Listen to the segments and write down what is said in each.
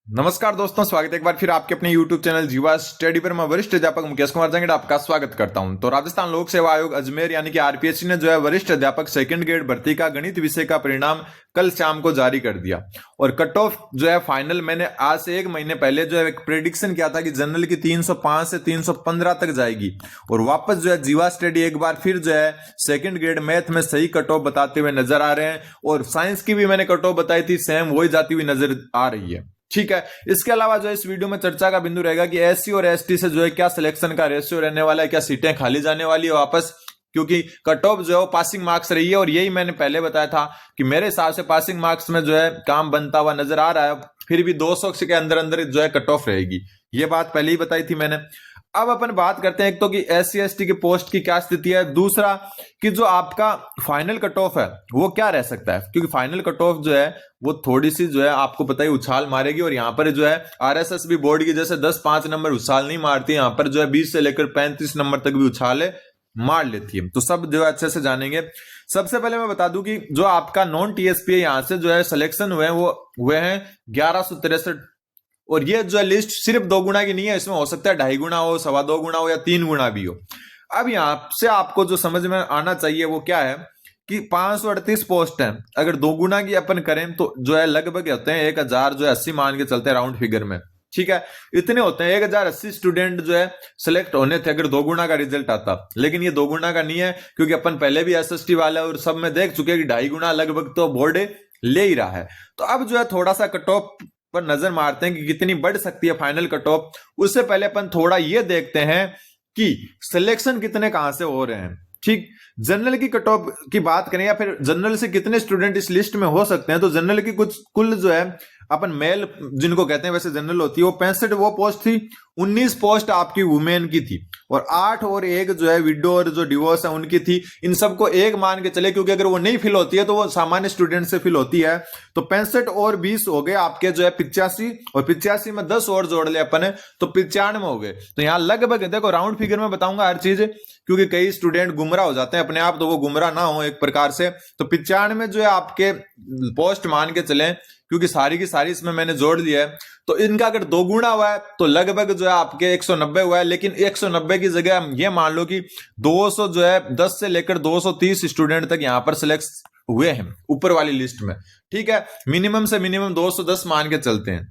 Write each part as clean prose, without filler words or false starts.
नमस्कार दोस्तों, स्वागत है एक बार फिर आपके अपने YouTube चैनल जीवा स्टडी पर। मैं वरिष्ठ अध्यापक मुकेश कुमार जंगड़ आपका स्वागत करता हूं। तो राजस्थान लोक सेवा आयोग अजमेर यानी कि आरपीएससी ने जो है वरिष्ठ अध्यापक सेकंड ग्रेड भर्ती का गणित विषय का परिणाम कल शाम को जारी कर दिया। और कट ऑफ जो है फाइनल मैंने आज से एक महीने पहले जो है एक प्रेडिक्शन किया था कि जनरल की 305 से 315 तक जाएगी। और वापस जो है जीवा स्टडी एक बार फिर जो है सेकंड ग्रेड मैथ में सही कट ऑफ बताते हुए नजर आ रहे हैं। और साइंस की भी मैंने कट ऑफ बताई थी, सेम वही जाती हुई नजर आ रही है। ठीक है, इसके अलावा जो इस वीडियो में चर्चा का बिंदु रहेगा कि एससी और एसटी से जो है क्या सिलेक्शन का रेशियो रहने वाला है, क्या सीटें खाली जाने वाली है वापस, क्योंकि कट ऑफ जो है पासिंग मार्क्स रही है। और यही मैंने पहले बताया था कि मेरे हिसाब से पासिंग मार्क्स में जो है काम बनता हुआ नजर आ रहा है। फिर भी 200 के अंदर अंदर जो है कट ऑफ रहेगी, ये बात पहले ही बताई थी मैंने। अब अपन बात करते हैं एक तो कि एससी एसटी के पोस्ट की क्या स्थिति है, दूसरा कि जो आपका फाइनल कट ऑफ है वो क्या रह सकता है, क्योंकि फाइनल कट ऑफ जो है वो थोड़ी सी जो है आपको पता ही उछाल मारेगी। और यहाँ पर जो है आरएसएस भी बोर्ड की जैसे 10-5 नंबर उछाल नहीं मारती, यहाँ पर जो है 20 से लेकर 35 नंबर तक भी उछाले मार लेती है। तो सब जो है अच्छे से जानेंगे। सबसे पहले मैं बता दूं कि जो आपका नॉन टीएसपी यहां से जो है सिलेक्शन हुए हैं वो हुए हैं 1163। और ये जो है लिस्ट सिर्फ 2 गुना की नहीं है, इसमें हो सकता है 2.5 गुना हो, 2.25 गुना हो या 3 गुना भी हो। अब यहां से आपको जो समझ में आना चाहिए वो क्या है कि 538 पोस्ट है। अगर 2 गुना की अपन करें तो जो है लगभग होते हैं 1000 जो है 80 मान के चलते हैं राउंड फिगर में। ठीक है, इतने होते हैं 1080 स्टूडेंट जो है सिलेक्ट होने थे अगर 2 गुना का रिजल्ट आता। लेकिन ये 2 गुना का नहीं है, क्योंकि अपन पहले भी एसएसटी वाले और सब में देख चुके हैं कि 2.5 गुना लगभग तो बोर्ड ले ही रहा है। तो अब जो है थोड़ा सा कट ऑफ पर नजर मारते हैं कि कितनी बढ़ सकती है फाइनल कट ऑफ। उससे पहले अपन थोड़ा ये देखते हैं कि सिलेक्शन कितने कहां से हो रहे हैं। ठीक, जनरल की कट ऑफ की बात करें या फिर जनरल से कितने स्टूडेंट इस लिस्ट में हो सकते हैं, तो जनरल की कुछ कुल जो है अपन मेल जिनको कहते हैं वैसे जनरल होती है वो 65 वो पोस्ट थी। 19 पोस्ट आपकी वुमेन की थी और 8 और 1 जो है विडो और जो डिवोर्स है उनकी थी। इन सबको एक मान के चले, क्योंकि अगर वो नहीं फिल होती है तो वो सामान्य स्टूडेंट से फिल होती है। तो 65 और 20 हो गए आपके जो है 85, और 85 में 10 और जोड़ ले अपन तो 95 हो गए। तो यहाँ लगभग देखो राउंड फिगर में बताऊंगा हर चीज, क्योंकि कई स्टूडेंट गुमराह हो जाते हैं अपने आप, तो वो गुमराह ना हो एक प्रकार से। तो 95 जो है आपके पोस्ट मान के चले, क्योंकि सारी की सारी इसमें मैंने जोड़ दिया है। तो इनका अगर 2 गुना हुआ है तो लगभग जो है आपके 190 हुआ है। लेकिन 190 की जगह हम ये मान लो कि 200 जो है 10 से लेकर 230 स्टूडेंट तक यहां पर सिलेक्ट हुए हैं ऊपर वाली लिस्ट में। ठीक है, मिनिमम से मिनिमम 210 मान के चलते हैं।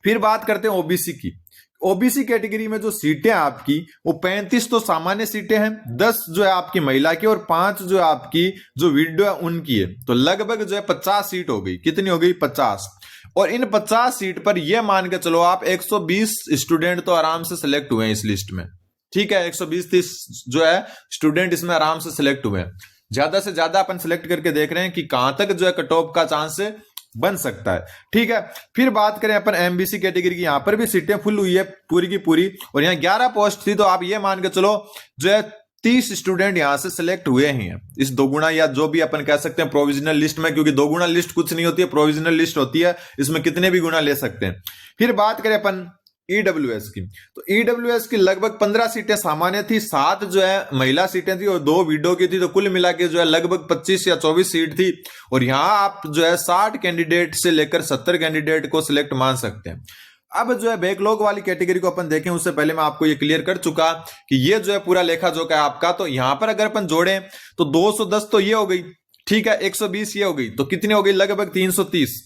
फिर बात करते हैं ओबीसी की। ओबीसी कैटेगरी में जो सीटें आपकी वो 35 तो सामान्य सीटें हैं, 10 जो है आपकी महिला की और 5 जो है आपकी जो विडो है उनकी है। तो लगभग जो है 50 सीट हो गई। कितनी हो गई? 50। और इन 50 सीट पर यह मान के चलो आप 120 स्टूडेंट तो आराम से सिलेक्ट हुए हैं इस लिस्ट में। ठीक है, 120-30 जो है स्टूडेंट इसमें आराम से सिलेक्ट हुए हैं। ज्यादा से ज्यादा अपन सिलेक्ट करके देख रहे हैं कि कहां तक जो है कट ऑफ का चांस बन सकता है। ठीक है, फिर बात करें अपन एमबीसी कैटेगरी की, यहां पर भी सीटें फुल हुई है पूरी की पूरी। और यहां 11 पोस्ट थी, तो आप ये मान के चलो जो है 30 स्टूडेंट यहां से सिलेक्ट हुए हैं इस 2 गुना या जो भी अपन कह सकते हैं प्रोविजनल लिस्ट में, क्योंकि 2 गुना लिस्ट कुछ नहीं होती है, प्रोविजनल लिस्ट होती है, इसमें कितने भी गुना ले सकते हैं। फिर बात करें अपन ईडब्ल्यूएस की, तो ईडब्ल्यूएस की लगभग 15 सीटें सामान्य थी, 7 जो है महिला सीटें थी और 2 विडो की थी। तो कुल मिला के जो है लगभग 25 या 24 सीट थी। और यहां आप जो है 60 कैंडिडेट से लेकर 70 कैंडिडेट को सिलेक्ट मान सकते हैं। अब जो है बैकलॉग वाली कैटेगरी को अपन देखें उससे पहले मैं आपको ये क्लियर कर चुका कि ये जो है पूरा लेखा जोखा है आपका। तो यहां पर अगर अपन जोड़ें तो 210 तो ये हो गई, ठीक है, 120 ये हो गई, तो कितनी हो गई? लगभग 330।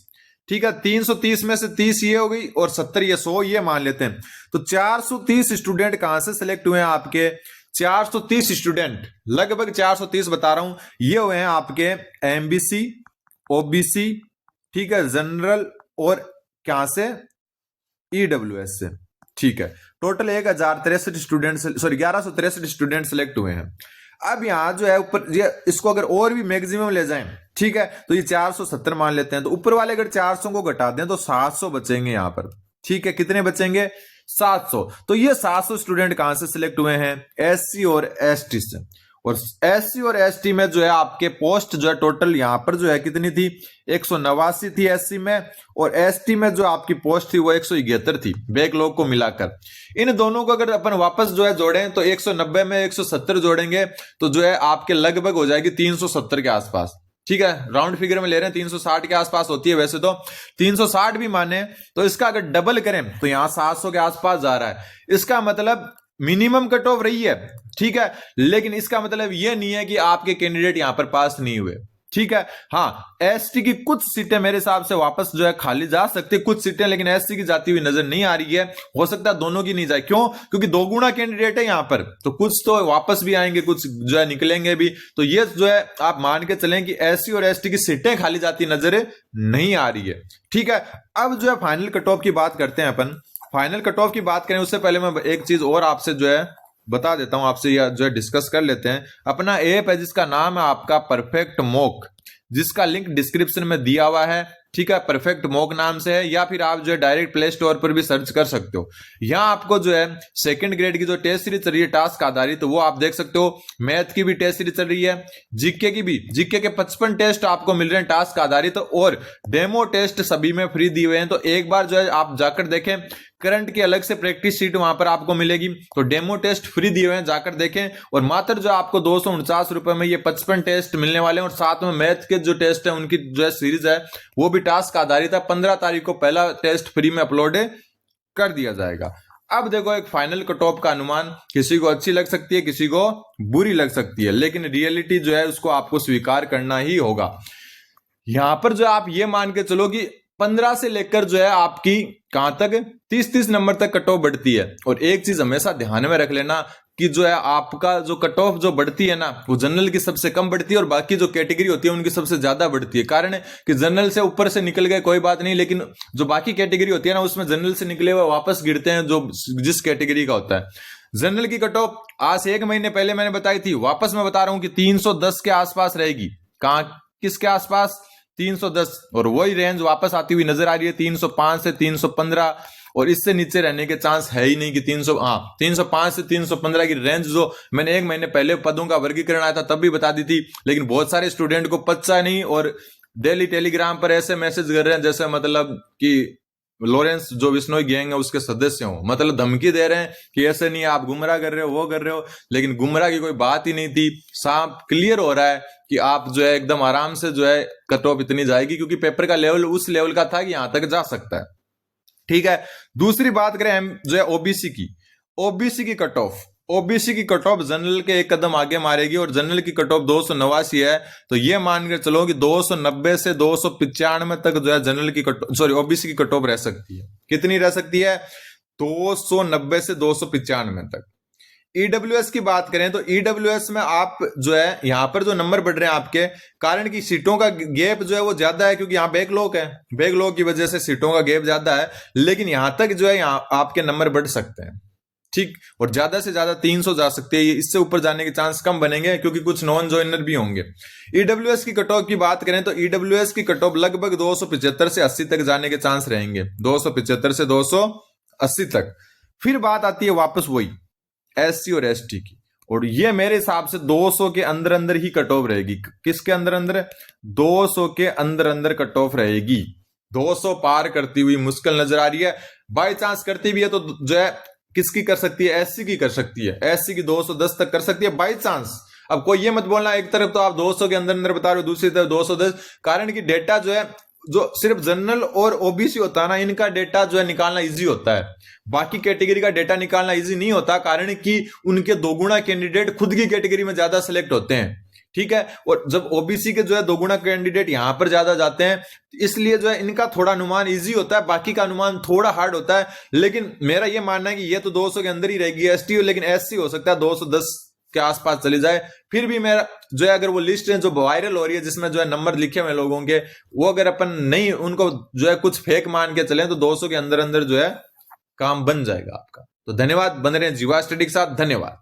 ठीक है, 330 में से 30 ये हो गई और 70 ये 100 ये मान लेते हैं। तो 430 स्टूडेंट कहां से सिलेक्ट हुए हैं आपके? 430 स्टूडेंट, लगभग 430 बता रहा हूं, ये हुए हैं आपके एमबीसी, ओबीसी, ठीक है, जनरल और क्या से? ईडब्ल्यूएस से। ठीक है, total 1063 student, sorry 1163 student select हुए हैं। अब यहां जो है ऊपर ये इसको अगर और भी मैक्सिमम ले जाएं, ठीक है, तो ये 470 मान लेते हैं। तो ऊपर वाले अगर 400 को घटा दें तो 700 बचेंगे यहां पर। ठीक है, कितने बचेंगे? 700। तो ये 700 स्टूडेंट कहां से सिलेक्ट हुए हैं? एससी और एसटी से। और एससी और एसटी में जो है आपके पोस्ट जो है टोटल यहां पर जो है कितनी थी? 189 थी एससी में, और एसटी में जो आपकी पोस्ट थी वो 171 थी बैकलॉग को मिलाकर। इन दोनों को अगर अपन वापस जो है जोड़ें तो 190 में 170 जोड़ेंगे तो जो है आपके लगभग हो जाएगी 370 के आसपास। ठीक है, राउंड फिगर में ले रहे हैं, 360 के आसपास होती है वैसे तो, 360 भी माने तो इसका अगर डबल करें तो यहां 700 के आसपास जा रहा है। इसका मतलब मिनिमम कट ऑफ रही है, ठीक है, लेकिन इसका मतलब यह नहीं है कि आपके कैंडिडेट यहां पर पास नहीं हुए, ठीक है। हाँ, एसटी की कुछ सीटें मेरे हिसाब से वापस जो है खाली जा सकती है, कुछ सीटें, लेकिन एसटी की जाती हुई नजर नहीं आ रही है। हो सकता है दोनों की नहीं जाए, क्यों? क्योंकि दो गुना कैंडिडेट है यहां पर, तो कुछ तो वापस भी आएंगे, कुछ जो है निकलेंगे भी। तो ये जो है आप मान के चलें कि एससी और एसटी की सीटें खाली जाती नजर नहीं आ रही है, ठीक है। अब जो है फाइनल कट ऑफ की बात करते हैं अपन। फाइनल कट ऑफ की बात करें उससे पहले मैं एक चीज और आपसे जो है बता देता हूं, आपसे यह जो है डिस्कस कर लेते हैं। अपना ऐप है जिसका नाम है आपका परफेक्ट मॉक, जिसका लिंक डिस्क्रिप्शन में दिया हुआ है, ठीक है। परफेक्ट मॉक नाम से है, या फिर आप जो है डायरेक्ट प्ले स्टोर पर भी सर्च कर सकते हो। यहां आपको जो है सेकंड ग्रेड की जो टेस्ट सीरीज चल रही है टास्क आधारित, तो वो आप देख सकते हो। मैथ की भी टेस्ट सीरीज चल रही है, जीके की भी, जीके के 55 टेस्ट आपको मिल रहे हैं टास्क आधारित, और डेमो टेस्ट सभी में फ्री दिए हुए हैं। तो एक बार जो है आप जाकर देखें, करंट की अलग से प्रैक्टिस शीट वहां पर आपको मिलेगी, तो डेमो टेस्ट फ्री दिए हुए हैं, जाकर देखें। और मात्र जो आपको 249 रुपए में ये 55 टेस्ट मिलने वाले हैं, और साथ में मैथ के जो टेस्ट है उनकी जो है सीरीज है वो भी टास्क आधारित है। 15 तारीख को पहला टेस्ट फ्री में अपलोड कर दिया जाएगा। अब देखो, एक फाइनल कट ऑफ का अनुमान किसी को अच्छी लग सकती है, किसी को बुरी लग सकती है, लेकिन रियलिटी जो है उसको आपको स्वीकार करना ही होगा। यहां पर जो आप ये मान के चलो कि 15 से लेकर जो है आपकी कहां तक 30-30 नंबर तक कट ऑफ बढ़ती है। और एक चीज हमेशा ध्यान में रख लेना कि जो है आपका जो कट ऑफ जो बढ़ती है ना, वो जनरल की सबसे कम बढ़ती है, और बाकी जो कैटेगरी होती है उनकी सबसे ज्यादा बढ़ती है। कारण है कि जनरल से ऊपर से निकल गए कोई बात नहीं, लेकिन जो बाकी कैटेगरी होती है ना, उसमें जनरल से निकले हुए वापस गिरते हैं जो जिस कैटेगरी का होता है। जनरल की कट ऑफ आज 1 महीने पहले मैंने बताई थी, वापस मैं बता रहा हूं कि 310 के आसपास रहेगी। कहां, किसके आसपास? 310, और वही रेंज वापस आती हुई नजर आ रही है 305 से 315, और इससे नीचे रहने के चांस है ही नहीं कि 305 से 315 की रेंज जो मैंने 1 महीने पहले पदों का वर्गीकरण आया था तब भी बता दी थी, लेकिन बहुत सारे स्टूडेंट को पता नहीं, और डेली टेलीग्राम पर ऐसे मैसेज कर रहे हैं जैसे मतलब कि लॉरेंस जो बिश्नोई गैंग है उसके सदस्य हो, मतलब धमकी दे रहे हैं कि ऐसे नहीं, आप गुमराह कर रहे हो, वो कर रहे हो। लेकिन गुमराह की कोई बात ही नहीं थी, साफ क्लियर हो रहा है कि आप जो है एकदम आराम से जो है कट ऑफ इतनी जाएगी, क्योंकि पेपर का लेवल उस लेवल का था कि यहां तक जा सकता है, ठीक है। दूसरी बात करें हम जो है ओबीसी की, ओबीसी की कट ऑफ, ओबीसी की कट ऑफ जनरल के एक कदम आगे मारेगी, और जनरल की कट ऑफ 289 है। तो ये मान के चलो कि 290 से 295 तक जो है जनरल की ओबीसी की कट ऑफ रह सकती है। कितनी रह सकती है? 290 से 295 तक। ईडब्ल्यूएस की बात करें तो ईडब्ल्यूएस में आप जो है यहां पर जो नंबर बढ़ रहे हैं आपके, कारण की सीटों का गैप जो है वो ज्यादा है, क्योंकि यहां बैकलॉग है, बैकलॉग की वजह से सीटों का गैप ज्यादा है, लेकिन यहां तक जो है यहां आपके नंबर बढ़ सकते हैं, ठीक। और ज्यादा से ज्यादा 300 जा सकते हैं, इससे ऊपर जाने के चांस कम बनेंगे, क्योंकि कुछ नॉन ज्वाइनर भी होंगे। ईडब्ल्यूएस की कट ऑफ की बात करें तो ईडब्ल्यूएस की कट ऑफ लगभग 275 से 80 तक जाने के चांस रहेंगे, 275 से 280 तक। फिर बात आती है वापस वही एससी और एसटी की, और ये मेरे हिसाब से 200 के अंदर अंदर ही कट ऑफ रहेगी। किसके अंदर अंदर? 200 के अंदर अंदर कट ऑफ रहेगी। 200 पार करती हुई मुश्किल नजर आ रही है। बाई चांस करती भी है तो जो है किसकी कर सकती है? एससी की कर सकती है, एससी की 210 तक कर सकती है बाई चांस। अब कोई ये मत बोलना एक तरफ तो आप 200 के अंदर अंदर बता रहे हो, दूसरी तरफ 210, कारण की डेटा जो है जो सिर्फ जनरल और ओबीसी होता है ना, इनका डेटा जो है निकालना इजी होता है, बाकी कैटेगरी का डेटा निकालना इजी नहीं होता, कारण कि उनके दोगुना कैंडिडेट खुद की कैटेगरी में ज्यादा सिलेक्ट होते हैं, ठीक है। और जब ओबीसी के जो है दोगुना कैंडिडेट यहां पर ज्यादा जाते हैं, इसलिए जो है इनका थोड़ा अनुमान इजी होता है, बाकी का अनुमान थोड़ा हार्ड होता है। लेकिन मेरा यह मानना है कि ये तो 200 के अंदर ही रहेगी एसटी, लेकिन एससी हो सकता है 210 के आसपास चली जाए। फिर भी मेरा जो है अगर वो लिस्ट है जो वायरल हो रही है जिसमें जो है नंबर लिखे हुए लोगों के, वो अगर अपन नहीं उनको जो है कुछ फेक मान के चलें तो 200 के अंदर अंदर जो है काम बन जाएगा आपका। तो धन्यवाद, बन रहे हैं जीवा स्टडी के साथ, धन्यवाद।